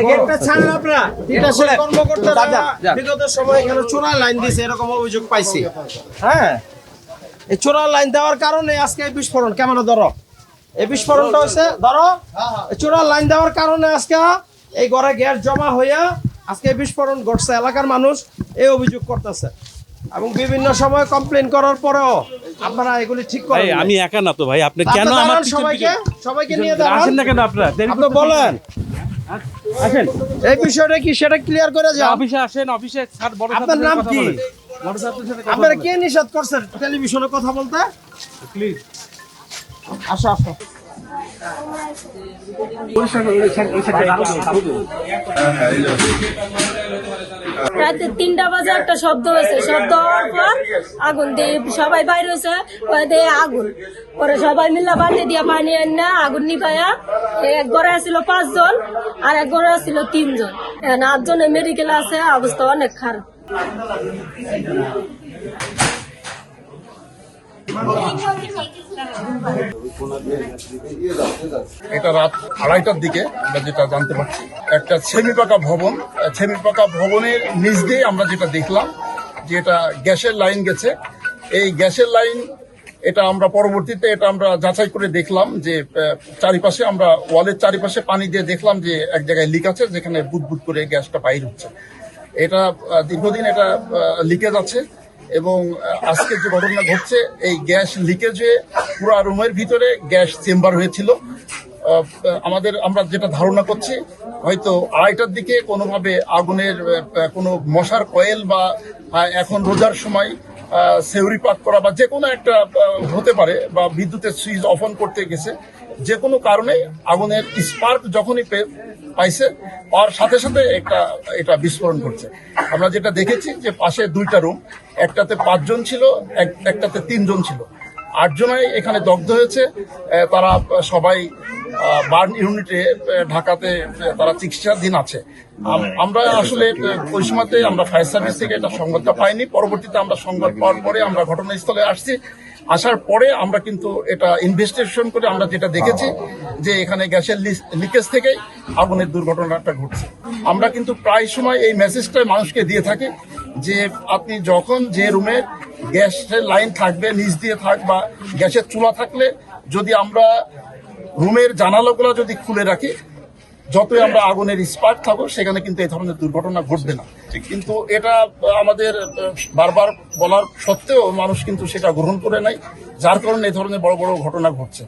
গেটটা ছাড়েন আপনারা। তিতাসের কর্মকর্তারা বিগত সময় এখানে চোরা লাইন দিয়েছে এরকম অভিযোগ পাইছি। হ্যাঁ, এই চোরা লাইন দেওয়ার কারণে আজকে এই বিস্ফোরণ। কেমন ধরো এই বিস্ফোরণটা হয়েছে, ধরো চোরা লাইন দেওয়ার কারণে আজকে এই ঘরে গ্যাস জমা হইয়া আজকে বিস্ফোরণ ঘটছে। এলাকার মানুষ এই অভিযোগ করতেছে এবং বিভিন্ন সময় কমপ্লেন করার পরেও আপনারা এগুলি ঠিক করেন। আমি একা না তো ভাই, আপনি কেন আমার সবাইকে নিয়ে দাঁড়ান। আসেন না কেন আপনারা? আপনি বলেন আসেন, এই বিষয়টা কি সেটা ক্লিয়ার করে যান। অফিসে আসেন, অফিসে স্যার বড় আপনার নাম কি? আপনারা কে নিষেধ করছেন টেলিভিশনে কথা বলতে? প্লিজ আসো আসো। রাতে 3টা বাজে একটা শব্দ হয়েছে, শব্দ হওয়ার পর আগুন দিয়ে সবাই বাইরে হয়েছে, আগুন পরে সবাই মিল্লা বালতি দিয়ে পানি এনে আগুন নিভাইয়া এক ঘরে আসছিল 5 জন আর এক ঘরে আসছিল 3 জন। 8 জনে মেডিকেল আছে, অবস্থা অনেক খারাপ। এটা রাত 2:30টার দিকে আমরা যেটা জানতে পারছি, একটা সেমি পাকা ভবন, সেমি পাকা ভবনের নিচ দিয়ে আমরা যেটা দেখলাম যে এটা গ্যাসের লাইন গেছে। এই গ্যাসের লাইন এটা আমরা পরবর্তীতে এটা আমরা যাচাই করে দেখলাম যে চারিপাশে আমরা ওয়ালের চারিপাশে পানি দিয়ে দেখলাম যে এক জায়গায় লিক আছে, যেখানে বুদবুদ করে গ্যাসটা বাইর হচ্ছে। এটা দীর্ঘদিন এটা লিকেজ আছে এবং আজকে যে ঘটনা ঘটছে এই গ্যাস লিকেজে পুরো রুমের ভিতরে গ্যাস চেম্বার হয়েছিল। আমরা যেটা ধারণা করছি হয়তো 2:30টার দিকে কোনোভাবে আগুনের কোনো মশার কয়েল বা এখন রোজার সময় সেউরি পাক করা বা যে কোনো একটা হতে পারে বা বিদ্যুতের সুইচ অফ অন করতে গেছে, যে কোনো কারণে আগুনের স্পার্ক যখনই পাইছে পাওয়ার সাথে সাথে এটা বিস্ফোরণ করছে। আমরা যেটা দেখেছি যে পাশে 2টা রুম, একটাতে 5 জন ছিল, একটাতে 3 জন ছিল। 8 জনাই এখানে দগ্ধ হয়েছে। তারা সবাই বার্ন ইউনিটে ঢাকাতে তারা চিকিৎসাধীন আছে। আমরা আসলে ওই সময়তে আমরা ফায়ার সার্ভিস থেকে এটা সংবাদটা পাইনি। পরবর্তীতে আমরা সংবাদ পাওয়ার পরে আমরা ঘটনাস্থলে আসছি। আসার পরে আমরা কিন্তু এটা ইনভেস্টিগেশন করে আমরা যেটা দেখেছি যে এখানে গ্যাসের লিকেজ থেকেই আগুনের দুর্ঘটনাটা ঘটছে। আমরা কিন্তু প্রায় সময় এই মেসেজটা মানুষকে দিয়ে থাকি যে আপনি যখন যে রুমে গ্যাসের লাইন থাকবে নিচ দিয়ে থাক বা গ্যাসের চুলা থাকলে যদি আমরা রুমের জানালাগুলো যদি খুলে রাখি, যতই আমরা আগুনের স্পার্ক থাকো সেখানে কিন্তু এই ধরনের দুর্ঘটনা ঘটবে না। কিন্তু এটা আমাদের বারবার বলার সত্ত্বেও মানুষ কিন্তু সেটা গ্রহণ করে নাই, যার কারণে এই ধরনের বড় বড় ঘটনা ঘটছে।